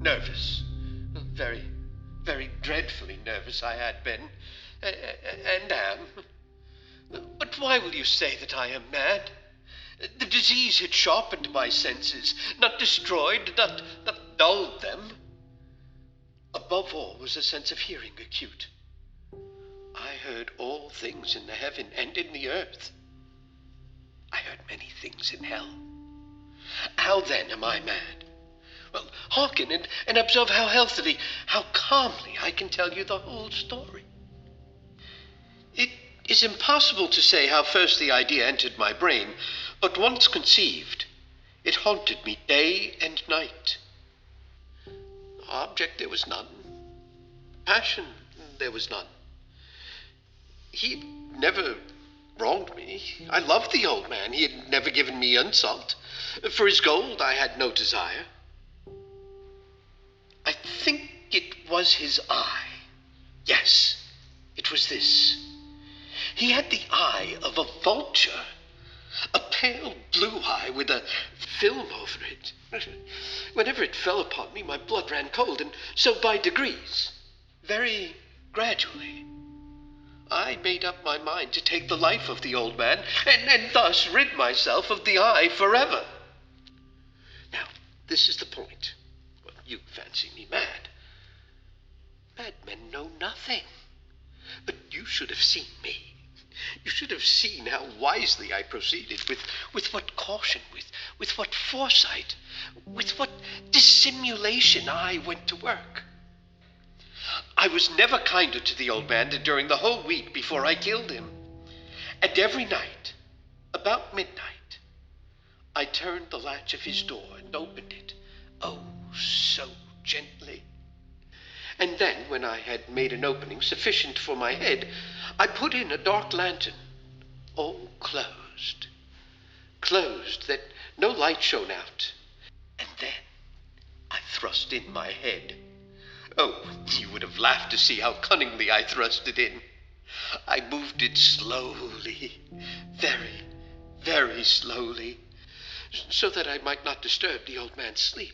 nervous. Very, very dreadfully nervous I had been, and am. But why will you say that I am mad? The disease had sharpened my senses, not destroyed, not dulled them. Above all was a sense of hearing acute. I heard all things in the heaven and in the earth. I heard many things in hell. How then am I mad? Well, hearken and observe how healthily, how calmly I can tell you the whole story. It is impossible to say how first the idea entered my brain, but once conceived, it haunted me day and night. Object there was none. Passion there was none. He never wronged me. I loved the old man. He had never given me insult. For his gold I had no desire. I think it was his eye. Yes, it was this. He had the eye of a vulture, a pale blue eye with a film over it. Whenever it fell upon me, my blood ran cold, and so by degrees, very gradually, I made up my mind to take the life of the old man, and thus rid myself of the eye forever. Now, this is the point. Well, you fancy me mad. Madmen know nothing. But you should have seen me. You should have seen how wisely I proceeded, with what caution, with what foresight, with what dissimulation I went to work. I was never kinder to the old man than during the whole week before I killed him. And every night, about midnight, I turned the latch of his door and opened it, oh, so gently. And then, when I had made an opening sufficient for my head, I put in a dark lantern, all closed, that no light shone out. And then I thrust in my head. Oh, you would have laughed to see how cunningly I thrust it in. I moved it slowly, very, very slowly, so that I might not disturb the old man's sleep.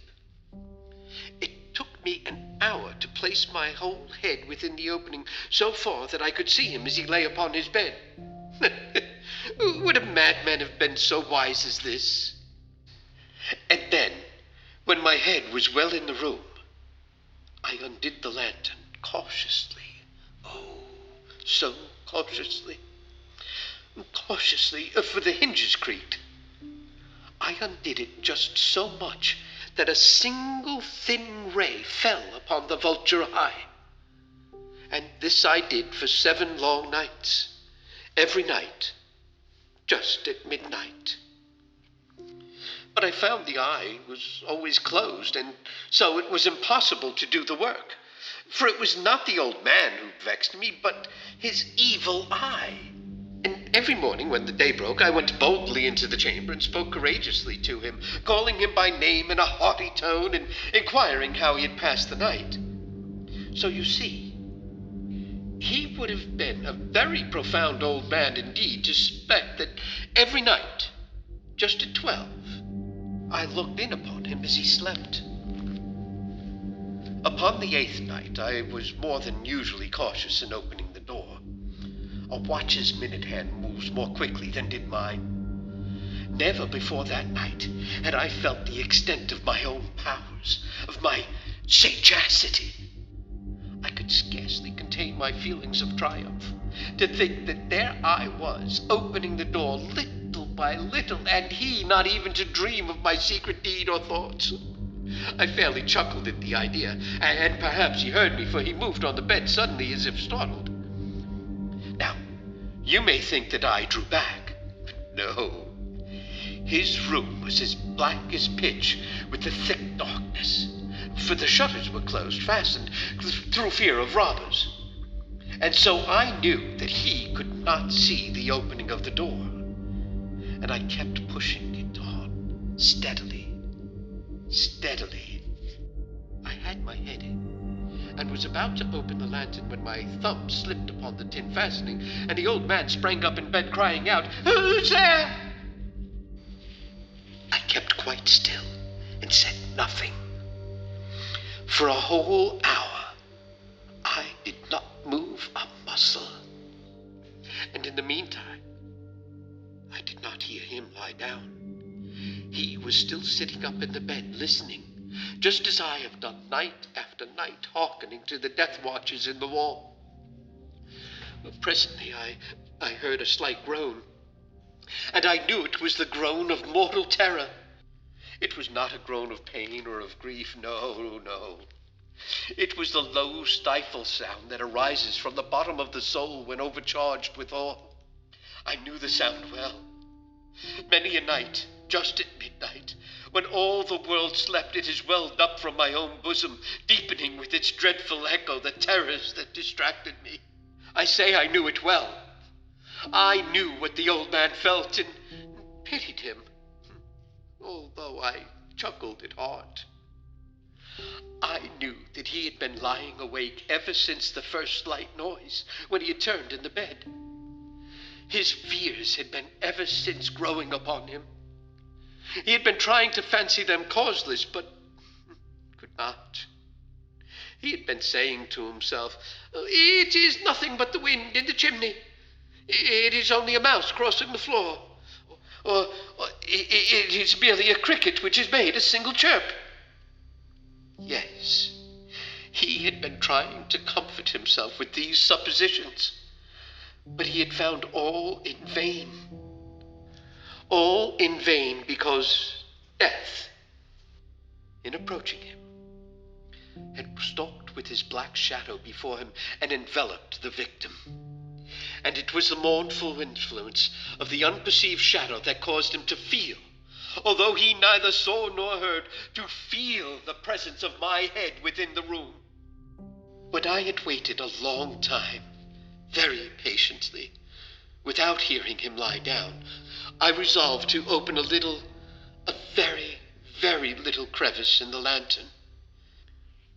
It took me an hour to place my whole head within the opening so far that I could see him as he lay upon his bed. Would a madman have been so wise as this? And then, when my head was well in the room, I undid the lantern cautiously. Oh, so cautiously. Cautiously, for the hinges creaked. I undid it just so much that a single thin ray fell upon the vulture eye. And this I did for 7 long nights, every night, just at midnight. But I found the eye was always closed, and so it was impossible to do the work. For it was not the old man who vexed me, but his evil eye. And every morning when the day broke, I went boldly into the chamber and spoke courageously to him, calling him by name in a haughty tone and inquiring how he had passed the night. So you see, he would have been a very profound old man indeed to suspect that every night, just at 12, I looked in upon him as he slept. Upon the 8th night, I was more than usually cautious in opening the door. A watch's minute hand moves more quickly than did mine. Never before that night had I felt the extent of my own powers, of my sagacity. I could scarcely contain my feelings of triumph, to think that there I was, opening the door little by little, and he not even to dream of my secret deed or thoughts. I fairly chuckled at the idea, and perhaps he heard me, for he moved on the bed suddenly as if startled. Now, you may think that I drew back, but no. His room was as black as pitch with the thick darkness, for the shutters were closed, fastened, through fear of robbers. And so I knew that he could not see the opening of the door, and I kept pushing it on, steadily. I had my head in, and was about to open the lantern when my thumb slipped upon the tin fastening, and the old man sprang up in bed crying out, "Who's there?" I kept quite still and said nothing. For a whole hour, I did not move a muscle. And in the meantime, I did not hear him lie down. He was still sitting up in the bed, listening, just as I have done night after night, hearkening to the death watches in the wall. Presently, I heard a slight groan, and I knew it was the groan of mortal terror. It was not a groan of pain or of grief, no, no. It was the low stifle sound that arises from the bottom of the soul when overcharged with awe. I knew the sound well. Many a night, just at midnight, when all the world slept, it has welled up from my own bosom, deepening with its dreadful echo the terrors that distracted me. I say I knew it well. I knew what the old man felt and pitied him, although I chuckled at heart. I knew that he had been lying awake ever since the first slight noise, when he had turned in the bed. His fears had been ever since growing upon him. He had been trying to fancy them causeless, but could not. He had been saying to himself, "It is nothing but the wind in the chimney. It is only a mouse crossing the floor. Or it is merely a cricket which has made a single chirp." Yes, he had been trying to comfort himself with these suppositions, but he had found all in vain. All in vain, because death, in approaching him, had stalked with his black shadow before him and enveloped the victim. And it was the mournful influence of the unperceived shadow that caused him to feel, although he neither saw nor heard, to feel the presence of my head within the room. When I had waited a long time, very patiently, without hearing him lie down, I resolved to open a very, very little crevice in the lantern.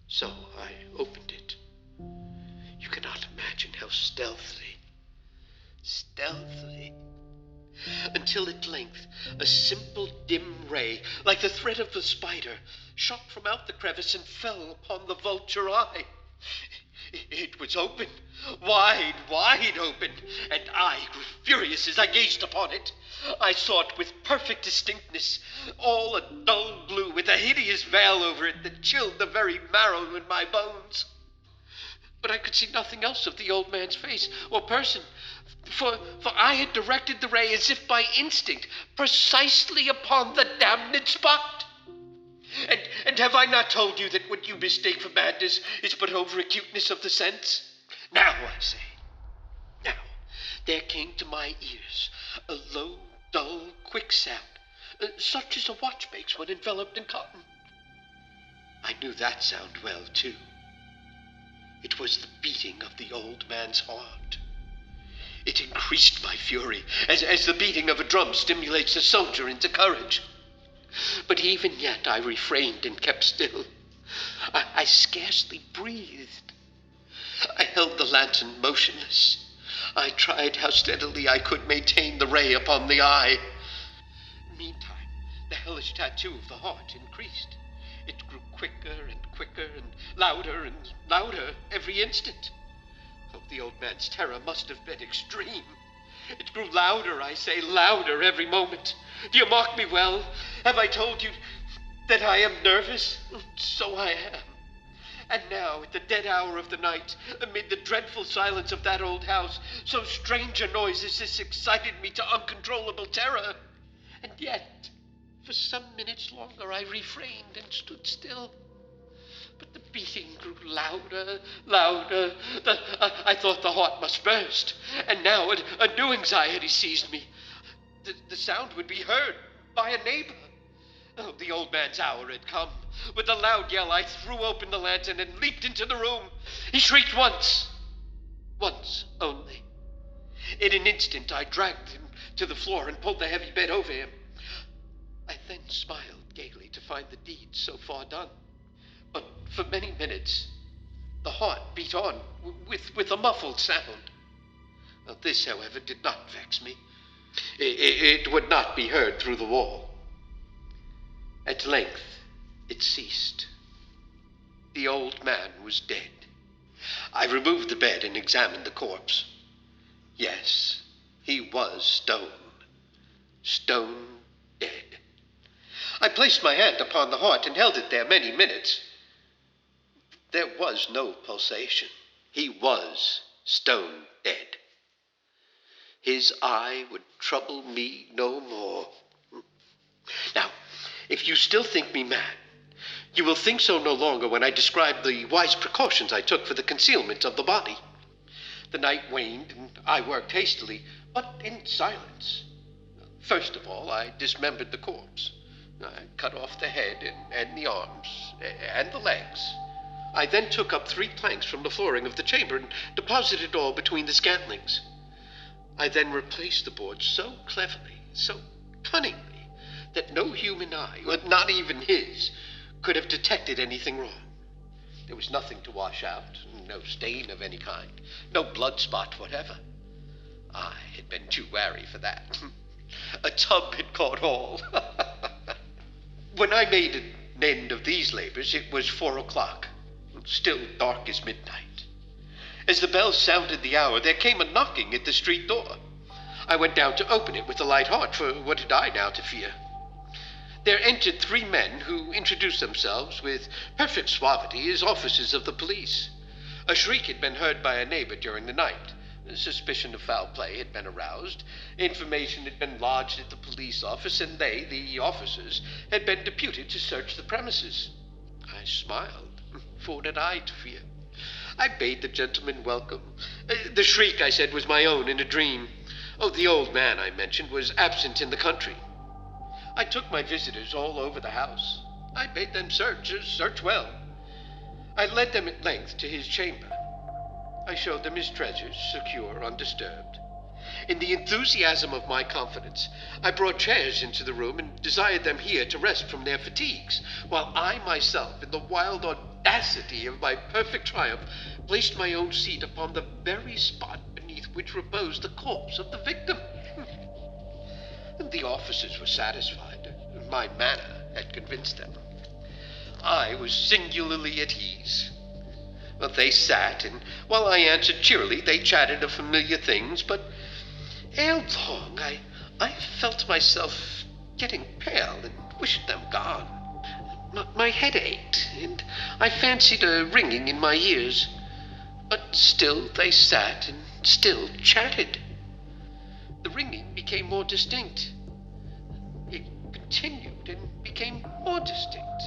So I opened it. You cannot imagine how stealthily, until at length a simple dim ray, like the thread of a spider, shot from out the crevice and fell upon the vulture eye. It was open, wide open, and I grew furious as I gazed upon it. I saw it with perfect distinctness, all a dull blue, with a hideous veil over it that chilled the very marrow in my bones. But I could see nothing else of the old man's face or person, for I had directed the ray as if by instinct, precisely upon the damned spot. And have I not told you that what you mistake for madness is but over-acuteness of the sense? Now, I say, there came to my ears a low, dull, quick sound, such as a watch makes when enveloped in cotton. I knew that sound well, too. It was the beating of the old man's heart. It increased my fury, as the beating of a drum stimulates a soldier into courage. But even yet I refrained and kept still. I scarcely breathed. I held the lantern motionless. I tried how steadily I could maintain the ray upon the eye. Meantime, the hellish tattoo of the heart increased. It grew quicker and louder every instant. Oh, the old man's terror must have been extreme. It grew louder, I say, louder every moment. Do you mark me well? Have I told you that I am nervous? So I am. And now, at the dead hour of the night, amid the dreadful silence of that old house, so strange a noise as this excited me to uncontrollable terror. And yet, for some minutes longer I refrained and stood still. But the beating grew louder. I thought the heart must burst. And now a new anxiety seized me. The sound would be heard by a neighbor. Oh, the old man's hour had come. With a loud yell, I threw open the lantern and leaped into the room. He shrieked once only. In an instant, I dragged him to the floor and pulled the heavy bed over him. I then smiled gaily to find the deed so far done. But for many minutes, the heart beat on with a muffled sound. Now, this, however, did not vex me. It would not be heard through the wall. At length, it ceased. The old man was dead. I removed the bed and examined the corpse. Yes, he was stone. Stone dead. I placed my hand upon the heart and held it there many minutes. There was no pulsation. He was stone dead. His eye would trouble me no more. Now, if you still think me mad, you will think so no longer when I describe the wise precautions I took for the concealment of the body. The night waned, and I worked hastily, but in silence. First of all, I dismembered the corpse. I cut off the head and the arms and the legs. I then took up 3 planks from the flooring of the chamber and deposited it all between the scantlings. I then replaced the boards so cleverly, so cunningly, that no human eye, not even his, could have detected anything wrong. There was nothing to wash out, no stain of any kind, no blood spot whatever. I had been too wary for that. A tub had caught all. When I made an end of these labors, it was 4 o'clock, still dark as midnight. As the bell sounded the hour, there came a knocking at the street door. I went down to open it with a light heart, for what had I now to fear? There entered 3 men who introduced themselves with perfect suavity as officers of the police. A shriek had been heard by a neighbor during the night. Suspicion of foul play had been aroused. Information had been lodged at the police office, and they, the officers, had been deputed to search the premises. I smiled. For what had I to fear? I bade the gentleman welcome. The shriek, I said, was my own in a dream. Oh, the old man I mentioned was absent in the country. I took my visitors all over the house. I bade them search well. I led them at length to his chamber. I showed them his treasures, secure, undisturbed. In the enthusiasm of my confidence, I brought chairs into the room and desired them here to rest from their fatigues, while I myself, in the wild audacity of my perfect triumph, placed my own seat upon the very spot beneath which reposed the corpse of the victim. The officers were satisfied. My manner had convinced them. I was singularly at ease. Well, they sat, and while I answered cheerily, they chatted of familiar things, but ere long I felt myself getting pale and wished them gone. My head ached, and I fancied a ringing in my ears. But still they sat and still chatted. The ringing became more distinct. It continued and became more distinct.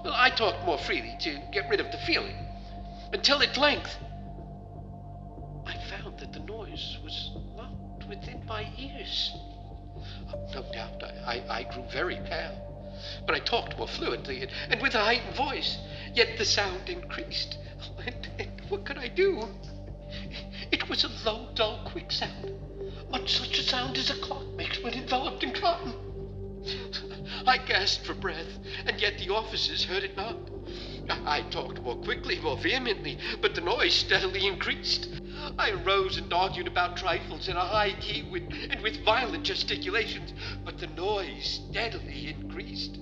Well, I talked more freely to get rid of the feeling, until at length I found that the noise was not within my ears. No doubt I grew very pale, but I talked more fluently and with a heightened voice, yet the sound increased. And what could I do? It was a low, dull, quick sound, much such a sound as a clock makes when enveloped in cotton. I gasped for breath, and yet the officers heard it not. I talked more quickly, more vehemently, but the noise steadily increased. I arose and argued about trifles in a high key and with violent gesticulations, but the noise steadily increased.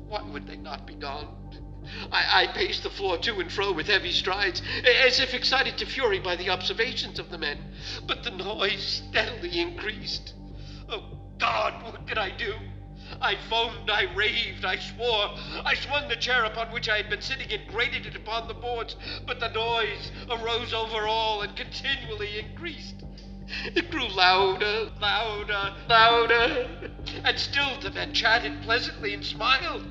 Why would they not be gone? I paced the floor to and fro with heavy strides, as if excited to fury by the observations of the men, but the noise steadily increased. Oh, God, what could I do? I foamed, I raved, I swore. I swung the chair upon which I had been sitting and grated it upon the boards, but the noise arose over all and continually increased. It grew louder, louder, louder, and still the men chatted pleasantly and smiled.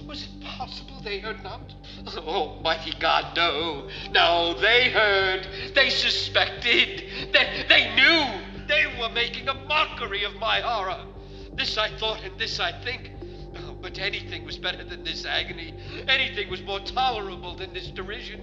Was it possible they heard not? Oh, mighty God, no. No, they heard. They suspected. They knew. They were making a mockery of my horror. This I thought and this I think. Oh, but anything was better than this agony. Anything was more tolerable than this derision.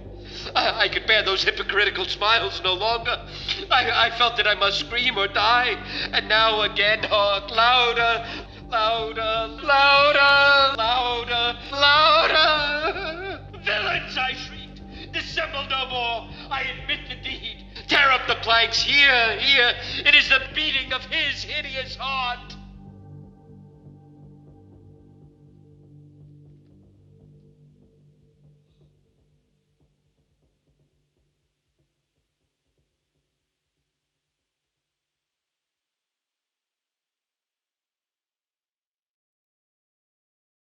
I could bear those hypocritical smiles no longer. I felt that I must scream or die. And now again, oh, louder, louder, louder, louder, louder. Villains, I shrieked. Dissemble no more. I admit the deed. Tear up the planks here. It is the beating of his hideous heart.